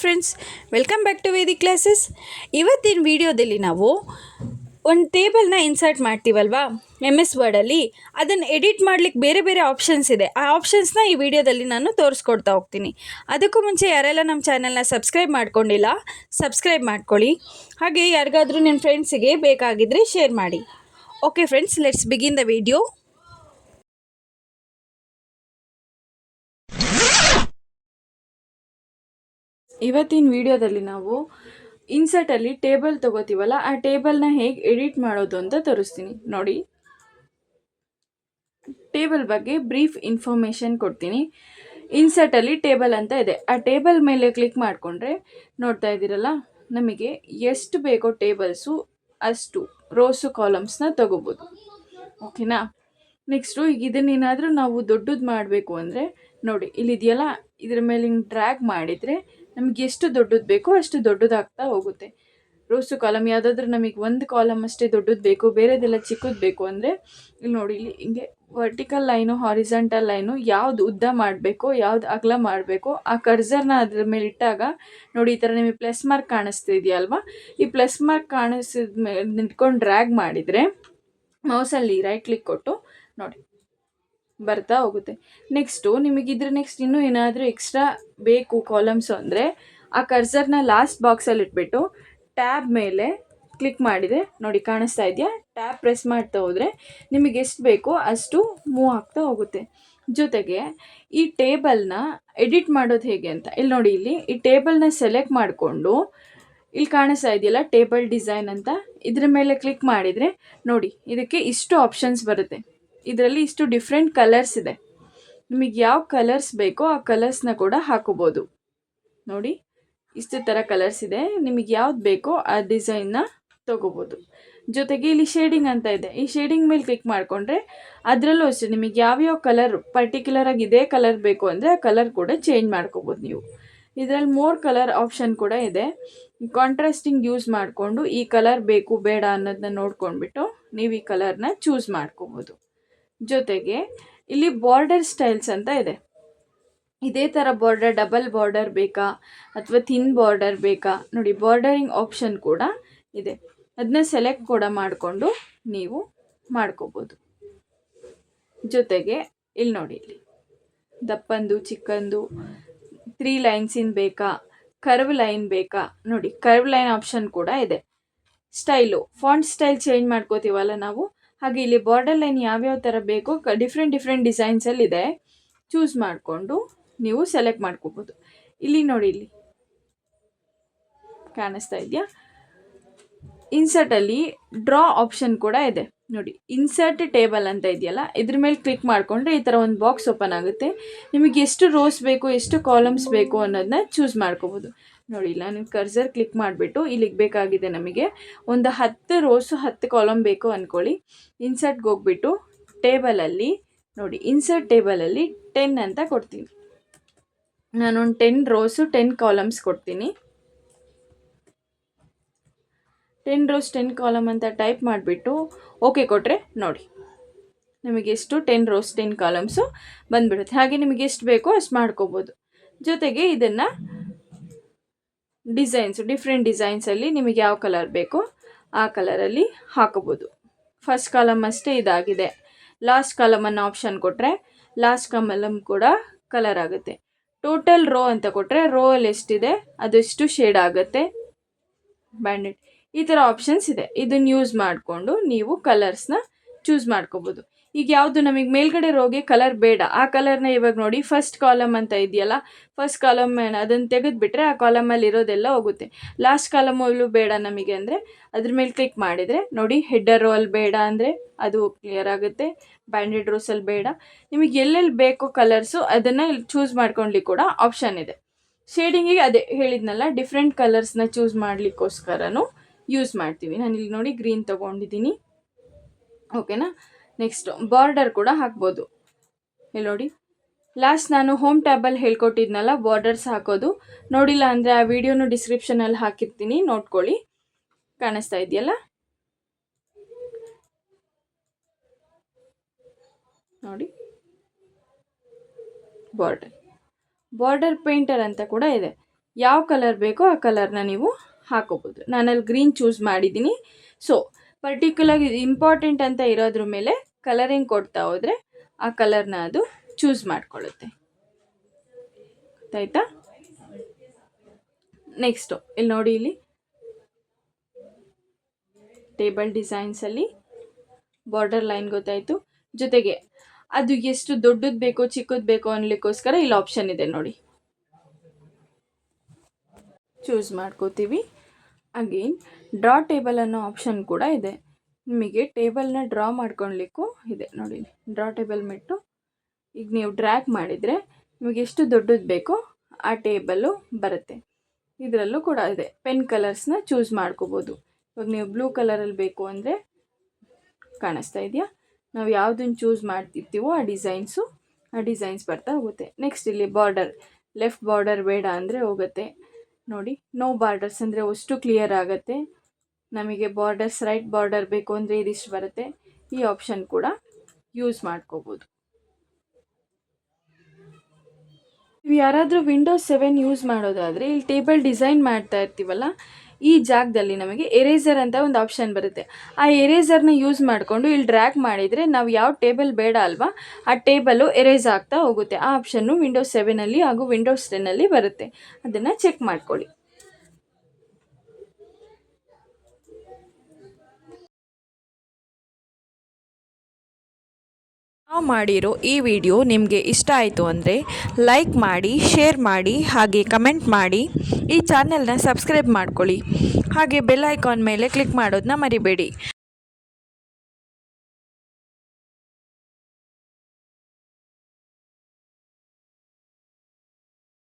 Friends, welcome back to Vedic classes. ಇವತ್ತಿನ ವಿಡಿಯೋದಲ್ಲಿ ನಾವು ಒಂದು ಟೇಬಲ್ನ ಇನ್ಸರ್ಟ್ ಮಾಡ್ತೀವಲ್ವಾ MS ವರ್ಡಲ್ಲಿ, ಅದನ್ನು ಎಡಿಟ್ ಮಾಡಲಿಕ್ಕೆ ಬೇರೆ ಬೇರೆ ಆಪ್ಷನ್ಸ್ ಇದೆ. ಆ ಆಪ್ಷನ್ಸ್ನ ಈ ವಿಡಿಯೋದಲ್ಲಿ ನಾನು ತೋರಿಸ್ಕೊಡ್ತಾ ಹೋಗ್ತೀನಿ. ಅದಕ್ಕೂ ಮುಂಚೆ ಯಾರೆಲ್ಲ ನಮ್ಮ ಚಾನಲ್ನ ಸಬ್ಸ್ಕ್ರೈಬ್ ಮಾಡ್ಕೊಂಡಿಲ್ಲ, ಸಬ್ಸ್ಕ್ರೈಬ್ ಮಾಡ್ಕೊಳ್ಳಿ. ಹಾಗೆ ಯಾರಿಗಾದರೂ ನಿಮ್ಮ ಫ್ರೆಂಡ್ಸಿಗೆ ಬೇಕಾಗಿದ್ದರೆ ಶೇರ್ ಮಾಡಿ. Okay friends, let's begin the video. ಇವತ್ತಿನ ವಿಡಿಯೋದಲ್ಲಿ ನಾವು ಇನ್ಸರ್ಟಲ್ಲಿ ಟೇಬಲ್ ತೊಗೋತೀವಲ್ಲ, ಆ ಟೇಬಲ್ನ ಹೇಗೆ ಎಡಿಟ್ ಮಾಡೋದು ಅಂತ ತೋರಿಸ್ತೀನಿ ನೋಡಿ. ಟೇಬಲ್ ಬಗ್ಗೆ ಬ್ರೀಫ್ ಇನ್ಫಾರ್ಮೇಷನ್ ಕೊಡ್ತೀನಿ. ಇನ್ಸರ್ಟಲ್ಲಿ ಟೇಬಲ್ ಅಂತ ಇದೆ. ಆ ಟೇಬಲ್ ಮೇಲೆ ಕ್ಲಿಕ್ ಮಾಡಿಕೊಂಡ್ರೆ ನೋಡ್ತಾ ಇದ್ದೀರಲ್ಲ, ನಮಗೆ ಎಷ್ಟು ಬೇಕೋ ಟೇಬಲ್ಸು ಅಷ್ಟು ರೋಸು ಕಾಲಮ್ಸ್ನ ತಗೋಬೋದು. ಓಕೆನಾ. ನೆಕ್ಸ್ಟು ಈಗ ಇದನ್ನೇನಾದರೂ ನಾವು ದೊಡ್ಡದು ಮಾಡಬೇಕು ಅಂದರೆ ನೋಡಿ, ಇಲ್ಲಿದೆಯಲ್ಲ, ಇದ್ರ ಮೇಲೆ ಹಿಂಗೆ ಡ್ರ್ಯಾಗ್ ಮಾಡಿದರೆ ನಮಗೆ ಎಷ್ಟು ದೊಡ್ಡದು ಬೇಕೋ ಅಷ್ಟು ದೊಡ್ಡದಾಗ್ತಾ ಹೋಗುತ್ತೆ. ರೋಸು ಕಾಲಮ್ ಯಾವುದಾದ್ರೂ ನಮಗೆ ಒಂದು ಕಾಲಮ್ ಅಷ್ಟೇ ದೊಡ್ಡದು ಬೇಕು, ಬೇರೆದೆಲ್ಲ ಚಿಕ್ಕದು ಬೇಕು ಅಂದರೆ ಇಲ್ಲಿ ನೋಡಿ, ಇಲ್ಲಿ ಹಿಂಗೆ ವರ್ಟಿಕಲ್ ಲೈನು, ಹಾರಿಜಾಂಟಲ್ ಲೈನು, ಯಾವ್ದು ಉದ್ದ ಮಾಡಬೇಕು, ಯಾವ್ದು ಅಗಲ ಮಾಡಬೇಕು, ಆ ಕರ್ಸರ್ನ ಅದ್ರ ಮೇಲೆ ಇಟ್ಟಾಗ ನೋಡಿ, ಈ ಥರ ನಿಮಗೆ ಪ್ಲಸ್ ಮಾರ್ಕ್ ಕಾಣಿಸ್ತಿದೆಯಲ್ವಾ, ಈ ಪ್ಲಸ್ ಮಾರ್ಕ್ ಕಾಣಿಸಿದ ಮೇಲೆ ನಿಂತ್ಕೊಂಡು ಡ್ರ್ಯಾಗ್ ಮಾಡಿದರೆ ಮೌಸಲ್ಲಿ ರೈಟ್ ಕ್ಲಿಕ್ ಕೊಟ್ಟು ನೋಡಿ ಬರ್ತಾ ಹೋಗುತ್ತೆ. ನೆಕ್ಸ್ಟು ನಿಮಗೆ ನೆಕ್ಸ್ಟ್ ಇನ್ನೂ ಏನಾದರೂ ಎಕ್ಸ್ಟ್ರಾ ಬೇಕು ಕಾಲಮ್ಸು ಅಂದರೆ ಆ ಕರ್ಸರ್ನ ಲಾಸ್ಟ್ ಬಾಕ್ಸಲ್ಲಿ ಇಟ್ಬಿಟ್ಟು ಟ್ಯಾಬ್ ಮೇಲೆ ಕ್ಲಿಕ್ ಮಾಡಿದರೆ ನೋಡಿ ಕಾಣಿಸ್ತಾ ಇದೆಯಾ, ಟ್ಯಾಬ್ ಪ್ರೆಸ್ ಮಾಡ್ತಾ ಹೋದರೆ ನಿಮಗೆ ಎಷ್ಟು ಬೇಕೋ ಅಷ್ಟು ಮೂವ್ ಆಗ್ತಾ ಹೋಗುತ್ತೆ. ಜೊತೆಗೆ ಈ ಟೇಬಲ್ನ ಎಡಿಟ್ ಮಾಡೋದು ಹೇಗೆ ಅಂತ ಇಲ್ಲಿ ನೋಡಿ, ಇಲ್ಲಿ ಈ ಟೇಬಲ್ನ ಸೆಲೆಕ್ಟ್ ಮಾಡಿಕೊಂಡು ಇಲ್ಲಿ ಕಾಣಿಸ್ತಾ ಇದೆಯಲ್ಲ ಟೇಬಲ್ ಡಿಸೈನ್ ಅಂತ, ಇದ್ರ ಮೇಲೆ ಕ್ಲಿಕ್ ಮಾಡಿದರೆ ನೋಡಿ ಇದಕ್ಕೆ ಇಷ್ಟು ಆಪ್ಷನ್ಸ್ ಬರುತ್ತೆ. ಇದರಲ್ಲಿ ಇಷ್ಟು ಡಿಫ್ರೆಂಟ್ ಕಲರ್ಸ್ ಇದೆ. ನಿಮಗೆ ಯಾವ ಕಲರ್ಸ್ ಬೇಕೋ ಆ ಕಲರ್ಸ್ನ ಕೂಡ ಹಾಕೋಬೋದು. ನೋಡಿ ಇಷ್ಟು ಥರ ಕಲರ್ಸ್ ಇದೆ, ನಿಮಗೆ ಯಾವ್ದು ಬೇಕೋ ಆ ಡಿಸೈನ್ನ ತೊಗೋಬೋದು. ಜೊತೆಗೆ ಇಲ್ಲಿ ಶೇಡಿಂಗ್ ಅಂತ ಇದೆ. ಈ ಶೇಡಿಂಗ್ ಮೇಲೆ ಕ್ಲಿಕ್ ಮಾಡಿಕೊಂಡ್ರೆ ಅದರಲ್ಲೂ ಅಷ್ಟೇ ನಿಮಗೆ ಯಾವ್ಯಾವ ಕಲರ್ ಪರ್ಟಿಕ್ಯುಲರಾಗಿ ಇದೇ ಕಲರ್ ಬೇಕು ಅಂದರೆ ಆ ಕಲರ್ ಕೂಡ ಚೇಂಜ್ ಮಾಡ್ಕೋಬೋದು ನೀವು. ಇದರಲ್ಲಿ ಮೋರ್ ಕಲರ್ ಆಪ್ಷನ್ ಕೂಡ ಇದೆ. ಕಾಂಟ್ರಾಸ್ಟಿಂಗ್ ಯೂಸ್ ಮಾಡಿಕೊಂಡು ಈ ಕಲರ್ ಬೇಕು ಬೇಡ ಅನ್ನೋದನ್ನ ನೋಡ್ಕೊಂಡ್ಬಿಟ್ಟು ನೀವು ಈ ಕಲರ್ನ ಚೂಸ್ ಮಾಡ್ಕೋಬೋದು. ಜೊತೆಗೆ ಇಲ್ಲಿ ಬಾರ್ಡರ್ ಸ್ಟೈಲ್ಸ್ ಅಂತ ಇದೆ. ಇದೇ ಥರ ಬಾರ್ಡರ್, ಡಬಲ್ ಬಾರ್ಡರ್ ಬೇಕಾ ಅಥವಾ ಥಿನ್ ಬಾರ್ಡರ್ ಬೇಕಾ ನೋಡಿ, ಬಾರ್ಡರಿಂಗ್ ಆಪ್ಷನ್ ಕೂಡ ಇದೆ. ಅದನ್ನ ಸೆಲೆಕ್ಟ್ ಕೂಡ ಮಾಡಿಕೊಂಡು ನೀವು ಮಾಡ್ಕೋಬೋದು. ಜೊತೆಗೆ ಇಲ್ಲಿ ನೋಡಿ, ಇಲ್ಲಿ ದಪ್ಪಂದು ಚಿಕ್ಕಂದು 3 ಲೈನ್ಸಿನ ಬೇಕಾ, ಕರ್ವ್ ಲೈನ್ ಬೇಕಾ ನೋಡಿ, ಕರ್ವ್ ಲೈನ್ ಆಪ್ಷನ್ ಕೂಡ ಇದೆ. ಸ್ಟೈಲು, ಫಾಂಟ್ ಸ್ಟೈಲ್ ಚೇಂಜ್ ಮಾಡ್ಕೋತೀವಲ್ಲ ನಾವು, ಹಾಗೆ ಇಲ್ಲಿ ಬಾರ್ಡರ್ ಲೈನ್ ಯಾವ್ಯಾವ ಥರ ಬೇಕೋ ಡಿಫ್ರೆಂಟ್ ಡಿಸೈನ್ಸಲ್ಲಿ ಇದೆ. ಚೂಸ್ ಮಾಡಿಕೊಂಡು ನೀವು ಸೆಲೆಕ್ಟ್ ಮಾಡ್ಕೋಬೋದು. ಇಲ್ಲಿ ನೋಡಿ, ಇಲ್ಲಿ ಕಾಣಿಸ್ತಾ ಇದೆಯಾ, ಇನ್ಸರ್ಟಲ್ಲಿ ಡ್ರಾ ಆಪ್ಷನ್ ಕೂಡ ಇದೆ ನೋಡಿ. ಇನ್ಸರ್ಟ್ ಟೇಬಲ್ ಅಂತ ಇದೆಯಲ್ಲ, ಇದ್ರ ಮೇಲೆ ಕ್ಲಿಕ್ ಮಾಡಿಕೊಂಡ್ರೆ ಈ ಥರ ಒಂದು ಬಾಕ್ಸ್ ಓಪನ್ ಆಗುತ್ತೆ. ನಿಮಗೆ ಎಷ್ಟು ರೋಸ್ ಬೇಕು, ಎಷ್ಟು ಕಾಲಮ್ಸ್ ಬೇಕು ಅನ್ನೋದನ್ನ ಚೂಸ್ ಮಾಡ್ಕೋಬೋದು. ನೋಡಿ, ಇಲ್ಲ ನೀವು ಕರ್ಸರ್ ಕ್ಲಿಕ್ ಮಾಡಿಬಿಟ್ಟು ಇಲ್ಲಿಗೆ ಬೇಕಾಗಿದೆ ನಮಗೆ ಒಂದು 10 ರೋಸು 10 ಕಾಲಮ್ ಬೇಕು ಅಂದ್ಕೊಳ್ಳಿ. ಇನ್ಸರ್ಟ್ಗೆ ಹೋಗ್ಬಿಟ್ಟು ಟೇಬಲಲ್ಲಿ ನೋಡಿ, ಇನ್ಸರ್ಟ್ ಟೇಬಲಲ್ಲಿ 10 ಅಂತ ಕೊಡ್ತೀನಿ. ನಾನೊಂದು 10 ರೋಸು 10 ಕಾಲಮ್ಸ್ ಕೊಡ್ತೀನಿ. 10 ರೋಸ್ 10 ಕಾಲಮ್ ಅಂತ ಟೈಪ್ ಮಾಡಿಬಿಟ್ಟು ಓಕೆ ಕೊಟ್ಟರೆ ನೋಡಿ ನಮಗೆ ಎಷ್ಟು 10 ರೋಸ್ 10 ಕಾಲಮ್ಸು ಬಂದುಬಿಡುತ್ತೆ. ಹಾಗೆ ನಿಮಗೆ ಎಷ್ಟು ಬೇಕೋ ಅಷ್ಟು ಮಾಡ್ಕೋಬೋದು. ಜೊತೆಗೆ ಇದನ್ನು ಡಿಫ್ರೆಂಟ್ ಡಿಸೈನ್ಸಲ್ಲಿ ನಿಮಗೆ ಯಾವ ಕಲರ್ ಬೇಕೋ ಆ ಕಲರಲ್ಲಿ ಹಾಕೋಬೋದು. ಫಸ್ಟ್ ಕಾಲಮ್ ಅಷ್ಟೇ ಇದಾಗಿದೆ. ಲಾಸ್ಟ್ ಕಾಲಮನ್ನು ಆಪ್ಷನ್ ಕೊಟ್ಟರೆ ಲಾಸ್ಟ್ ಕಾಲಮ್ ಕೂಡ ಕಲರ್ ಆಗುತ್ತೆ. ಟೋಟಲ್ ರೋ ಅಂತ ಕೊಟ್ಟರೆ ರೋ ಅಲ್ಲಿ ಎಷ್ಟಿದೆ ಅದೆಷ್ಟು ಶೇಡ್ ಆಗುತ್ತೆ. ಬ್ಯಾಂಡೆಡ್ ಈ ಥರ ಆಪ್ಷನ್ಸ್ ಇದೆ. ಇದನ್ನು ಯೂಸ್ ಮಾಡಿಕೊಂಡು ನೀವು ಕಲರ್ಸ್ನ ಚೂಸ್ ಮಾಡ್ಕೋಬೋದು. ಈಗ ಯಾವುದು ನಮಗೆ ಮೇಲ್ಗಡೆ ರೋಗೆ ಕಲರ್ ಬೇಡ, ಆ ಕಲರ್ನ ಇವಾಗ ನೋಡಿ ಫಸ್ಟ್ ಕಾಲಮ್ ಅಂತ ಇದೆಯಲ್ಲ, ಫಸ್ಟ್ ಕಾಲಮ್ ಅದನ್ನು ತೆಗೆದುಬಿಟ್ರೆ ಆ ಕಾಲಮಲ್ಲಿ ಇರೋದೆಲ್ಲ ಹೋಗುತ್ತೆ. ಲಾಸ್ಟ್ ಕಾಲಮಲ್ಲೂ ಬೇಡ ನಮಗೆ ಅಂದರೆ ಅದ್ರ ಮೇಲೆ ಕ್ಲಿಕ್ ಮಾಡಿದರೆ ನೋಡಿ, ಹೆಡ್ಡರ್ ರೋ ಅಲ್ಲಿ ಬೇಡ ಅಂದರೆ ಅದು ಕ್ಲಿಯರ್ ಆಗುತ್ತೆ. ಬ್ಯಾಂಡೆಡ್ ರೋಸಲ್ಲಿ ಬೇಡ, ನಿಮಗೆ ಎಲ್ಲೆಲ್ಲಿ ಬೇಕೋ ಕಲರ್ಸು ಅದನ್ನು ಇಲ್ಲಿ ಚೂಸ್ ಮಾಡ್ಕೊಳ್ಳಿಕ್ಕೆ ಕೂಡ ಆಪ್ಷನ್ ಇದೆ. ಶೇಡಿಂಗಿಗೆ ಅದೇ ಹೇಳಿದ್ನಲ್ಲ, ಡಿಫ್ರೆಂಟ್ ಕಲರ್ಸ್ನ ಚೂಸ್ ಮಾಡಲಿಕ್ಕೋಸ್ಕರನೂ ಯೂಸ್ ಮಾಡ್ತೀವಿ. ನಾನು ಇಲ್ಲಿ ನೋಡಿ ಗ್ರೀನ್ ತೊಗೊಂಡಿದ್ದೀನಿ. ಓಕೆನಾ. ನೆಕ್ಸ್ಟ್ ಬಾರ್ಡರ್ ಕೂಡ ಹಾಕ್ಬೋದು. ಇಲ್ಲಿ ನೋಡಿ, ಲಾಸ್ಟ್ ನಾನು ಹೋಮ್ ಟ್ಯಾಬಲ್ಲಿ ಹೇಳ್ಕೊಟ್ಟಿದ್ನಲ್ಲ ಬಾರ್ಡರ್ಸ್ ಹಾಕೋದು, ನೋಡಿಲ್ಲ ಅಂದರೆ ಆ ವಿಡಿಯೋನು ಡಿಸ್ಕ್ರಿಪ್ಷನಲ್ಲಿ ಹಾಕಿರ್ತೀನಿ, ನೋಡ್ಕೊಳ್ಳಿ. ಕಾಣಿಸ್ತಾ ಇದೆಯಲ್ಲ ನೋಡಿ, ಬಾರ್ಡರ್ ಪೇಂಟರ್ ಅಂತ ಕೂಡ ಇದೆ. ಯಾವ ಕಲರ್ ಬೇಕೋ ಆ ಕಲರ್ನ ನೀವು ಹಾಕೋಬೋದು. ನಾನಲ್ಲಿ ಗ್ರೀನ್ ಚೂಸ್ ಮಾಡಿದ್ದೀನಿ. ಸೊ ಪರ್ಟಿಕ್ಯುಲರ್ ಇಂಪಾರ್ಟೆಂಟ್ ಅಂತ ಇರೋದ್ರ ಮೇಲೆ ಕಲರಿಂಗ್ ಕೊಡ್ತಾ ಹೋದರೆ ಆ ಕಲರ್ನ ಅದು ಚೂಸ್ ಮಾಡ್ಕೊಳ್ಳುತ್ತೆ. ಗೊತ್ತಾಯ್ತಾ? ನೆಕ್ಸ್ಟು ಇಲ್ಲಿ ನೋಡಿ, ಇಲ್ಲಿ ಟೇಬಲ್ ಡಿಸೈನ್ಸಲ್ಲಿ ಬಾರ್ಡರ್ ಲೈನ್ ಗೊತ್ತಾಯಿತು. ಜೊತೆಗೆ ಅದು ಎಷ್ಟು ದೊಡ್ಡದು ಬೇಕೋ ಚಿಕ್ಕದು ಬೇಕೋ ಅನ್ಲಿಕ್ಕೋಸ್ಕರ ಇಲ್ಲಿ ಆಪ್ಷನ್ ಇದೆ ನೋಡಿ, ಚೂಸ್ ಮಾಡ್ಕೋತೀವಿ. ಅಗೇನ್ ಡ್ರಾ ಟೇಬಲ್ ಅನ್ನೋ ಆಪ್ಷನ್ ಕೂಡ ಇದೆ. ನಿಮಗೆ ಟೇಬಲ್ನ ಡ್ರಾ ಮಾಡ್ಕೊಳ್ಲಿಕ್ಕೂ ಇದೆ ನೋಡಿ, ಡ್ರಾ ಟೇಬಲ್ ಮೆಟ್ಟು ಈಗ ನೀವು ಡ್ರ್ಯಾಗ್ ಮಾಡಿದರೆ ನಿಮಗೆ ಎಷ್ಟು ದೊಡ್ಡದು ಬೇಕೋ ಆ ಟೇಬಲ್ಲು ಬರುತ್ತೆ. ಇದರಲ್ಲೂ ಕೂಡ ಇದೆ, ಪೆನ್ ಕಲರ್ಸ್ನ ಚೂಸ್ ಮಾಡ್ಕೋಬೋದು. ಇವಾಗ ನೀವು ಬ್ಲೂ ಕಲರಲ್ಲಿ ಬೇಕು ಅಂದರೆ ಕಾಣಿಸ್ತಾ ಇದೆಯಾ, ನಾವು ಯಾವುದನ್ನು ಚೂಸ್ ಮಾಡ್ತಿರ್ತೀವೋ ಆ ಡಿಸೈನ್ಸ್ ಬರ್ತಾ ಹೋಗುತ್ತೆ. ನೆಕ್ಸ್ಟ್ ಇಲ್ಲಿ ಬಾರ್ಡರ್, ಲೆಫ್ಟ್ ಬಾರ್ಡರ್ ಬೇಡ ಅಂದರೆ ಹೋಗುತ್ತೆ ನೋಡಿ. ನೋ ಬಾರ್ಡರ್ಸ್ ಅಂದರೆ ಅಷ್ಟು ಕ್ಲಿಯರ್ ಆಗುತ್ತೆ. ನಮಗೆ ಬಾರ್ಡರ್ಸ್ ರೈಟ್ ಬಾರ್ಡರ್ ಬೇಕು ಅಂದರೆ ಇದಿಷ್ಟು ಬರುತ್ತೆ. ಈ ಆಪ್ಷನ್ ಕೂಡ ಯೂಸ್ ಮಾಡ್ಕೋಬೋದು. ನೀವು ಯಾರಾದರೂ ವಿಂಡೋಸ್ 7 ಯೂಸ್ ಮಾಡೋದಾದರೆ ಇಲ್ಲಿ ಟೇಬಲ್ ಡಿಸೈನ್ ಮಾಡ್ತಾ ಇರ್ತೀವಲ್ಲ, ಈ ಜಾಗದಲ್ಲಿ ನಮಗೆ ಎರೇಸರ್ ಅಂತ ಒಂದು ಆಪ್ಷನ್ ಬರುತ್ತೆ. ಆ ಎರೇಸರ್ನ ಯೂಸ್ ಮಾಡಿಕೊಂಡು ಇಲ್ಲಿ ಡ್ರ್ಯಾಗ್ ಮಾಡಿದರೆ ನಾವು ಯಾವ ಟೇಬಲ್ ಬೇಡ ಅಲ್ವಾ ಆ ಟೇಬಲ್ಲು ಎರೇಸ್ ಆಗ್ತಾ ಹೋಗುತ್ತೆ. ಆ ಆಪ್ಷನ್ನು ವಿಂಡೋಸ್ 7ಅಲ್ಲಿ ಹಾಗೂ ವಿಂಡೋಸ್ 10ಅಲ್ಲಿ ಬರುತ್ತೆ. ಅದನ್ನು ಚೆಕ್ ಮಾಡ್ಕೊಳ್ಳಿ. ನಾವು ಮಾಡಿರೋ ಈ ವಿಡಿಯೋ ನಿಮಗೆ ಇಷ್ಟ ಆಯಿತು ಅಂದರೆ ಲೈಕ್ ಮಾಡಿ, ಶೇರ್ ಮಾಡಿ, ಹಾಗೆ ಕಮೆಂಟ್ ಮಾಡಿ. ಈ ಚಾನೆಲ್ನ ಸಬ್ಸ್ಕ್ರೈಬ್ ಮಾಡ್ಕೊಳ್ಳಿ. ಹಾಗೆ ಬೆಲ್ ಐಕಾನ್ ಮೇಲೆ ಕ್ಲಿಕ್ ಮಾಡೋದನ್ನ ಮರಿಬೇಡಿ.